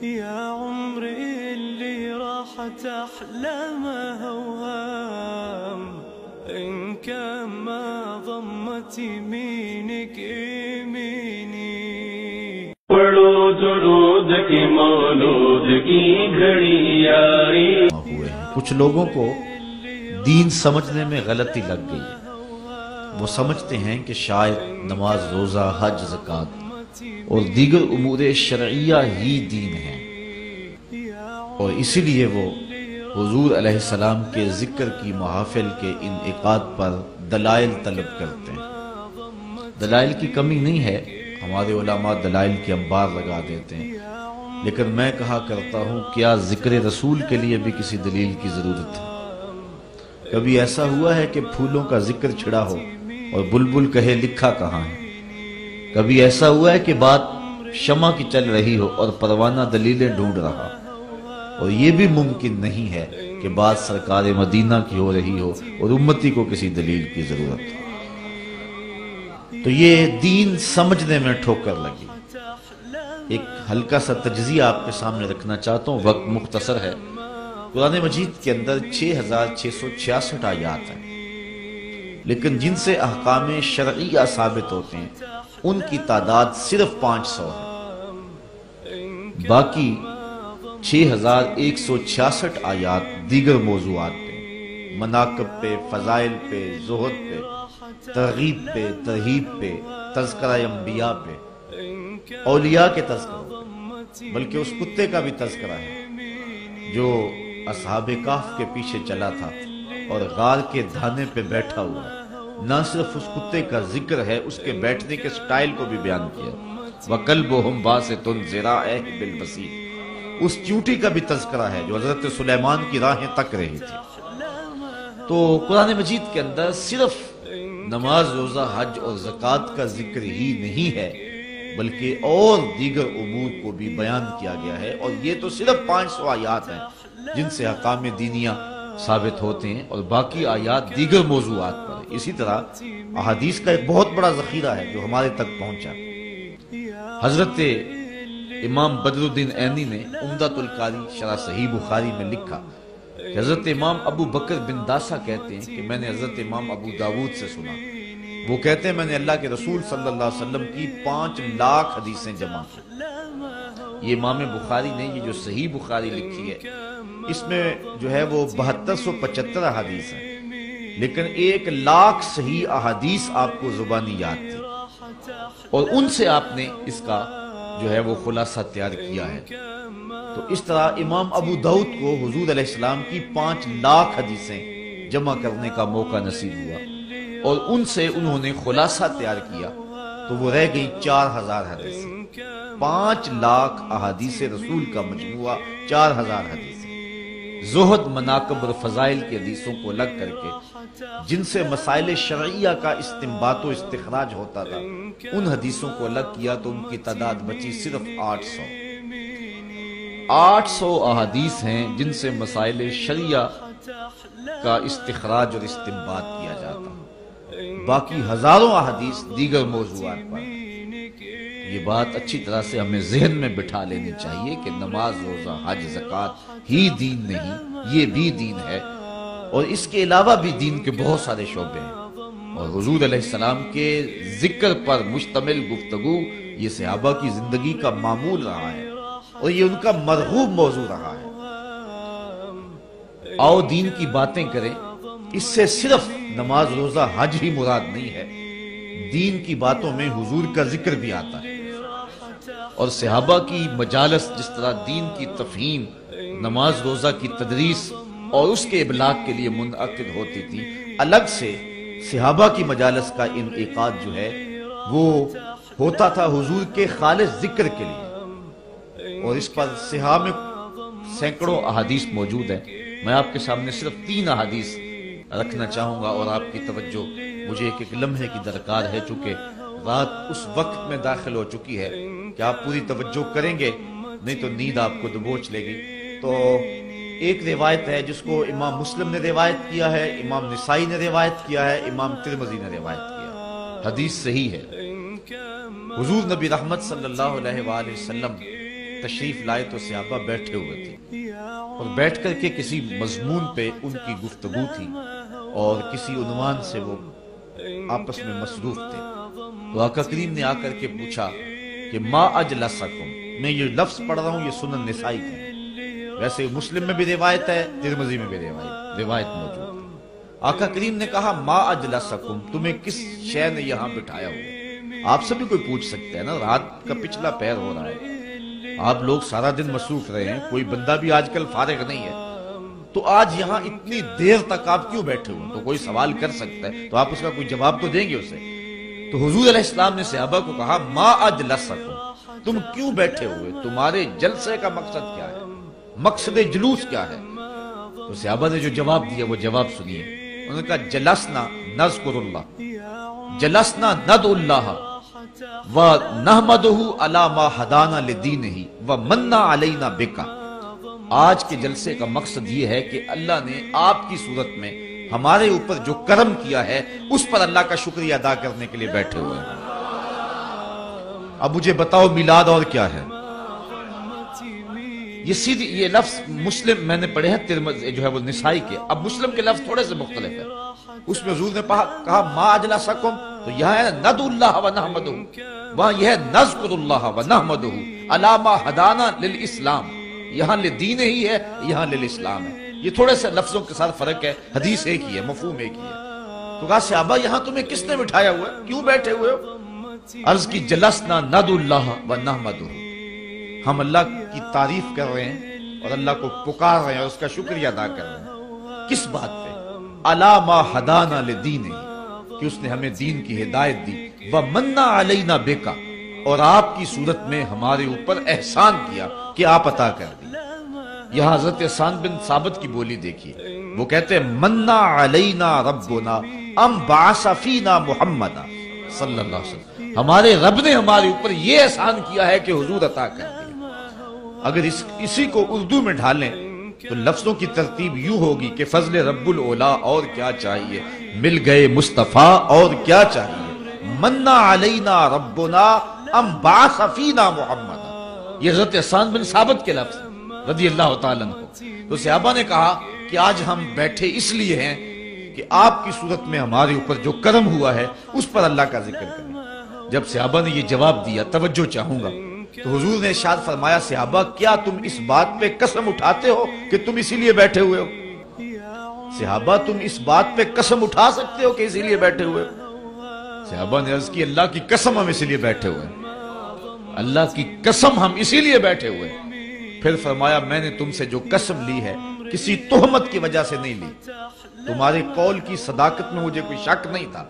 يا عمري اللي راحت أحلامها وهام، إن كان ما ضمت يمينك يميني. درود کی مولود کی گھڑی یاری. کچھ لوگوں کو دین سمجھنے میں غلطی لگ گئی ہے. وہ سمجھتے ہیں کہ شاید نماز، روزہ، حج، زکوٰۃ اور دیگر امور شرعیہ ہی دین ہیں، اور اسی لیے وہ حضور علیہ السلام کے ذکر کی محافل کے انعقاد پر دلائل طلب کرتے ہیں. دلائل کی کمی نہیں ہے، ہمارے علماء دلائل کے انبار لگا دیتے ہیں، لیکن میں کہا کرتا ہوں کیا ذکر رسول کے لیے بھی کسی دلیل کی ضرورت ہے؟ کبھی ایسا ہوا ہے کہ پھولوں کا ذکر چھڑا ہو اور بلبل کہے لکھا کہاں ہے؟ کبھی ایسا ہوا ہے کہ بات شمع کی چل رہی ہو اور پروانہ دلیلیں ڈھونڈ رہا؟ اور یہ بھی ممکن نہیں ہے کہ بات سرکار مدینہ کی ہو رہی ہو اور امتی کو کسی دلیل کی ضرورت ہو. تو یہ دین سمجھنے میں ٹھوکر لگی. ایک ہلکا سا تجزیہ آپ کے سامنے رکھنا چاہتا ہوں، وقت مختصر ہے. قرآن مجید کے اندر 6666 آیات ہیں، لیکن جن سے احکام شرعیہ ثابت ہوتے ہیں ان کی تعداد صرف 500 ہے. باقی 6166 آیات دیگر موضوعات پہ، مناقب پہ، فضائل پہ، زہد پہ، ترغیب پہ، ترہیب پہ، تذکرہ انبیاء پہ، اولیاء کے تذکرہ پہ، بلکہ اس کتے کا بھی تذکرہ ہے جو اصحاب کہف کے پیچھے چلا تھا اور غار کے دھانے پہ بیٹھا ہوا. نہ صرف اس کتے کا ذکر ہے، اس کے بیٹھنے کے سٹائل کو بھی بیان کیا. وَقَلْبُهُمْ بَاسِطٌ ذِرَاعَيْهِ بِالْوَسِيطِ، اس چونٹی کا بھی تذکرہ ہے جو حضرت سلیمان کی راہیں تک رہی تھی. تو قرآن مجید کے اندر صرف نماز، روزہ، حج اور زکوٰۃ کا ذکر ہی نہیں ہے، بلکہ اور دیگر امور کو بھی بیان کیا گیا ہے. اور یہ تو صرف 500 آیات ہیں جن سے احکام دینیہ ثابت ہوتے ہیں، اور باقی آیات دیگر موضوعات پر. اسی طرح احادیث کا ایک بہت بڑا ذخیرہ ہے جو ہمارے تک پہنچا. حضرت امام بدر الدین عینی نے عمدۃ القاری شرح صحیح بخاری میں لکھا کہ حضرت امام ابو بکر بن داسہ کہتے ہیں کہ میں نے حضرت امام ابو داود سے سنا، وہ کہتے ہیں میں نے اللہ کے رسول صلی اللہ علیہ وسلم کی 5 لاکھ حدیثیں جمع کی. یہ امام بخاری نے یہ جو صحیح بخاری لکھی ہے اس میں جو ہے وہ 7275 احادیث ہیں، لیکن 1 لاکھ صحیح احادیث آپ کو زبانی یاد تھی، اور ان سے آپ نے اس کا جو ہے وہ خلاصہ تیار کیا ہے. تو اس طرح امام ابو داؤد کو حضور علیہ السلام کی 5 لاکھ حدیثیں جمع کرنے کا موقع نصیب ہوا، اور ان سے انہوں نے خلاصہ تیار کیا تو وہ رہ گئی 4000 حدیثیں. 5 لاکھ احادیث رسول کا مجموعہ 4000 حدیثیں. زہد، مناقب اور فضائل کی حدیثوں کو الگ کر کے جن سے مسائل شرعیہ کا استنباط و استخراج ہوتا تھا ان حدیثوں کو الگ کیا تو ان کی تعداد بچی صرف 800. 800 احادیث ہیں جن سے مسائل شرعیہ کا استخراج اور استنباط کیا جاتا. باقی ہزاروں احادیث دیگر موضوعات پر. یہ بات اچھی طرح سے ہمیں ذہن میں بٹھا لینی چاہیے کہ نماز، روزہ، حج، زکوٰۃ ہی دین نہیں، یہ بھی دین ہے، اور اس کے علاوہ بھی دین کے بہت سارے شعبے ہیں. اور حضور علیہ السلام کے ذکر پر مشتمل گفتگو یہ صحابہ کی زندگی کا معمول رہا ہے، اور یہ ان کا مرغوب موضوع رہا ہے. آؤ دین کی باتیں کریں. اس سے صرف نماز، روزہ، حج ہی مراد نہیں ہے، دین کی باتوں میں حضور کا ذکر بھی آتا ہے. اور صحابہ کی مجالس جس طرح دین کی تفہیم، نماز روزہ کی تدریس اور اس کے ابلاغ کے لیے منعقد ہوتی تھی، الگ سے صحابہ کی مجالس کا انعقاد جو ہے وہ ہوتا تھا حضور کے خالص ذکر کے لیے. اور اس پر صحاح میں سینکڑوں احادیث موجود ہیں. میں آپ کے سامنے صرف 3 احادیث رکھنا چاہوں گا، اور آپ کی توجہ مجھے ایک لمحے کی درکار ہے، چونکہ رات اس وقت میں داخل ہو چکی ہے کہ آپ پوری توجہ کریں گے نہیں تو نیند آپ کو دبوچ لے گی. تو ایک روایت ہے جس کو امام مسلم نے روایت کیا ہے، امام نسائی نے روایت کیا ہے، امام ترمذی نے روایت کیا ہے. حدیث صحیح ہے. حضور نبی رحمت صلی اللہ علیہ وآلہ وسلم تشریف لائے تو صحابہ بیٹھے ہوئے تھے اور بیٹھ کر کے کسی مضمون پہ ان کی گفتگو تھی اور کسی عنوان سے وہ آپس میں مصروف تھے. تو آقا کریم نے آ کر کے پوچھا کہ ما اجلسکم، میں یہ لفظ پڑھ رہا ہوں یہ سنن نسائی کا ہے، ویسے مسلم میں بھی روایت ہے، ترمذی میں بھی روایت موجود ہے. آقا کریم نے کہا ما اجلسکم، تمہیں کس شے نے یہاں بٹھایا ہوا؟ آپ سے بھی کوئی پوچھ سکتا ہے نا، رات کا پچھلا پہر ہو رہا ہے، آپ لوگ سارا دن مصروف رہے ہیں، کوئی بندہ بھی آج کل فارغ نہیں ہے، تو آج یہاں اتنی دیر تک آپ کیوں بیٹھے ہوئے؟ تو کوئی سوال کر سکتا ہے تو آپ اس کا کوئی جواب تو دیں گے اسے. تو حضور علیہ السلام نے صحابہ کو کہا ما اجلسکم، تم کیوں بیٹھے ہوئے؟ تمہارے جلسے کا مقصد کیا ہے؟ مقصد جلوس کیا ہے؟ تو صحابہ نے جو جواب دیا وہ جواب سنیے. انہوں نے کہا جلسنا نذکر اللہ، جلسنا ندعو اللہ ونحمدہ علی ما ہدانا لدینہ ومن علینا بکا. آج کے جلسے کا مقصد یہ ہے کہ اللہ نے آپ کی صورت میں ہمارے اوپر جو کرم کیا ہے اس پر اللہ کا شکریہ ادا کرنے کے لیے بیٹھے ہوئے ہیں. اب مجھے بتاؤ میلاد اور کیا ہے؟ یہ لفظ مسلم میں نے پڑھے ہیں جو ہے وہ نسائی کے. اب مسلم کے لفظ تھوڑے سے مختلف ہے. اس میں حضور نے کہا ما اجلسکم، تو یہاں ہے ندعو اللہ ونحمدہ، وہاں یہ ہے نذکر اللہ ونحمدہ علی ما ہدانا للاسلام. یہاں لدین ہی ہے، یہاں للاسلام ہے. یہ تھوڑے سے لفظوں کے ساتھ فرق ہے، حدیث ایک ہی ہے، مفہوم ایک ہی ہے. تو کہا صحابہ یہاں تمہیں کس نے بٹھایا ہوا ہے؟ کیوں بیٹھے ہوئے ہو؟ عرض کی جلسنا ندعو اللہ ونحمدہ، ہم اللہ کی تعریف کر رہے ہیں اور اللہ کو پکار رہے ہیں اور اس کا شکریہ ادا کر رہے ہیں. کس بات پہ؟ علی ما ہدانا لدینہ، کہ اس نے ہمیں دین کی ہدایت دی، ومن علینا بکا، اور آپ کی صورت میں ہمارے اوپر احسان کیا کہ آپ عطا کر دی. یہاں حضرت حسان بن ثابت کی بولی دیکھیے، وہ کہتے ہیں منا علینا ربنا ام بعث فینا محمد صلی اللہ علیہ وسلم، ہمارے رب نے ہمارے اوپر یہ احسان کیا ہے کہ حضور عطا کر دیا. اگر اسی کو اردو میں ڈھالیں تو لفظوں کی ترتیب یوں ہوگی کہ فضل رب الاولا اور کیا چاہیے، مل گئے مصطفیٰ اور کیا چاہیے، منا علینا ربنا ام بعث فینا محمد. یہ حضرت حسان بن ثابت کے لفظ رضی اللہ تعالیٰ عنہ. تو صحابہ نے کہا کہ آج ہم بیٹھے اس لیے ہیں کہ آپ کی صورت میں ہمارے اوپر جو کرم ہوا ہے اس پر اللہ کا ذکر کریں. جب صحابہ نے یہ جواب دیا، توجہ چاہوں گا، تو حضور نے ارشاد فرمایا صحابہ کیا تم اس بات پہ قسم اٹھاتے ہو کہ تم اسی لیے بیٹھے ہوئے ہو؟ صحابہ تم اس بات پہ قسم اٹھا سکتے ہو کہ اسی لیے بیٹھے ہوئے ہو؟ صحابہ نے عرض کی اللہ کی قسم ہم اسی لیے بیٹھے ہوئے ہیں، اللہ کی قسم ہم اسی لیے بیٹھے ہوئے ہیں. پھر فرمایا میں نے تم سے جو قسم لی ہے کسی تہمت کی وجہ سے نہیں لی، تمہارے قول کی صداقت میں مجھے کوئی شک نہیں تھا،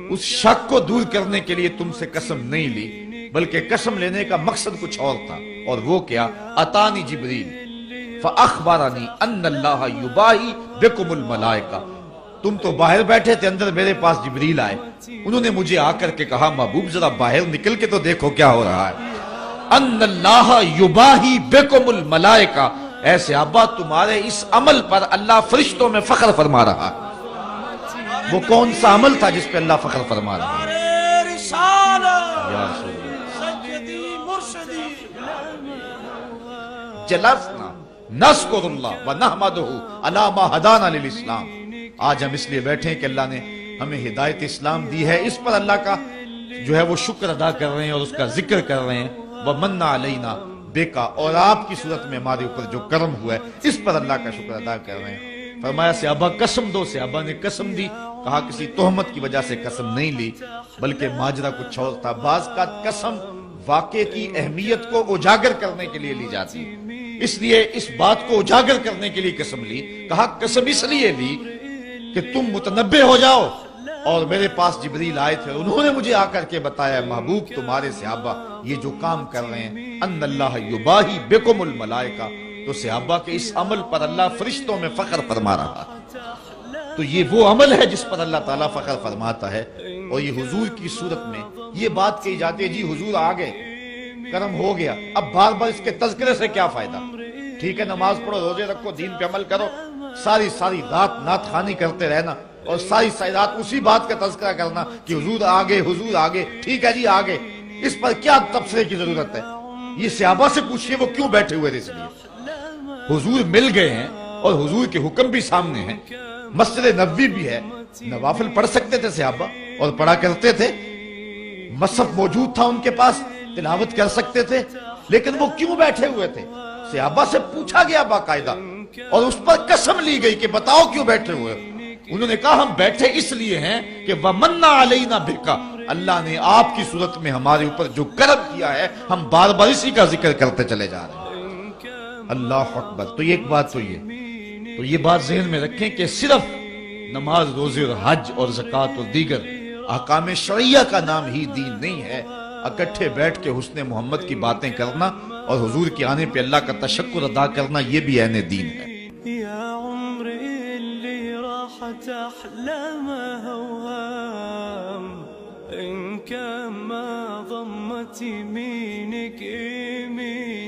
اس شک کو دور کرنے کے لیے تم سے قسم نہیں لی، بلکہ قسم لینے کا مقصد کچھ اور تھا. اور وہ کیا؟ اتانی جبریل فاخبرنی ان اللہ یباہی بکم الملائکہ. تم تو باہر بیٹھے تھے، اندر میرے پاس جبریل آئے، انہوں نے مجھے آ کر کے کہا محبوب ذرا باہر نکل کے تو دیکھو کیا ہو رہا ہے. ان اللہ یباہی بکم الملائکہ، اے صحابہ تمہارے اس عمل پر اللہ فرشتوں میں فخر فرما رہا ہے. وہ کون سا عمل تھا جس پہ اللہ فخر فرما رہا ہے؟ جلسنا نذکر اللہ ونحمدہ علی ما ہدانا للاسلام. آج ہم اس لیے بیٹھے ہیں کہ اللہ نے ہمیں ہدایت اسلام دی ہے، اس پر اللہ کا جو ہے وہ شکر ادا کر رہے ہیں اور اس کا ذکر کر رہے ہیں. ومن علینا بکا، اور آپ کی صورت میں ہمارے اوپر جو کرم ہوا ہے اس پر اللہ کا شکر ادا کر رہے ہیں. فرمایا صحابہ قسم دو. صحابہ نے قسم دی، کہا کسی تہمت کی وجہ سے قسم نہیں لی بلکہ ماجرا کچھ اور تھا. بعض کا قسم واقعے کی اہمیت کو اجاگر کرنے کے لیے لی جاتی ہے، اس لیے اس بات کو اجاگر کرنے کے لیے قسم لی. کہا قسم اس لیے لی کہ تم متنبہ ہو جاؤ. اور میرے پاس جبریل آئے تھے، انہوں نے مجھے آ کر کے بتایا محبوب تمہارے صحابہ یہ جو کام کر رہے ہیں ان اللہ یباہی بکم الملائکہ، تو صحابہ کے اس عمل پر اللہ فرشتوں میں فخر فرما رہا ہے. تو یہ وہ عمل ہے جس پر اللہ تعالیٰ فخر فرماتا ہے. اور یہ حضور کی صورت میں یہ بات کہی جاتی ہے جی حضور آ گئے، کرم ہو گیا، اب بار بار اس کے تذکرے سے کیا فائدہ؟ ٹھیک ہے نماز پڑھو، روزے رکھو، دین پہ عمل کرو، ساری رات نعت خوانی کرتے رہنا اور ساری رات اسی بات کا تذکرہ کرنا کہ حضور آگے، حضور آگے، ٹھیک ہے جی آگے، اس پر کیا تبصرے کی ضرورت ہے؟ یہ صحابہ سے پوچھئے وہ کیوں بیٹھے ہوئے تھے؟ اس لیے حضور مل گئے ہیں اور حضور کے حکم بھی سامنے ہیں، مسجد نبوی بھی ہے، نوافل پڑھ سکتے تھے صحابہ اور پڑھا کرتے تھے، مصحف موجود تھا ان کے پاس، تلاوت کر سکتے تھے، لیکن وہ کیوں بیٹھے ہوئے تھے؟ صحابہ سے پوچھا گیا باقاعدہ اور اس پر قسم لی گئی کہ بتاؤ کیوں بیٹھے ہوئے؟ انہوں نے کہا ہم بیٹھے اس لیے ہیں کہ وَمَنَّ عَلَيْنَا بِكَ، اللہ نے آپ کی صورت میں ہمارے اوپر جو کرم کیا ہے ہم بار بار اسی کا ذکر کرتے چلے جا رہے ہیں۔ اللہ اکبر۔ تو یہ ایک بات تو یہ بات ذہن میں رکھیں کہ صرف نماز، روزے اور حج اور زکوٰۃ اور دیگر احکام شرعیہ کا نام ہی دین نہیں ہے، اکٹھے بیٹھ کے حسن محمد کی باتیں کرنا اور حضور کے آنے پہ اللہ کا تشکر ادا کرنا یہ بھی عین دین ہے۔ يا عمري اللي راحت أحلامها وهام، إن كان ما ضمت يمينك يمين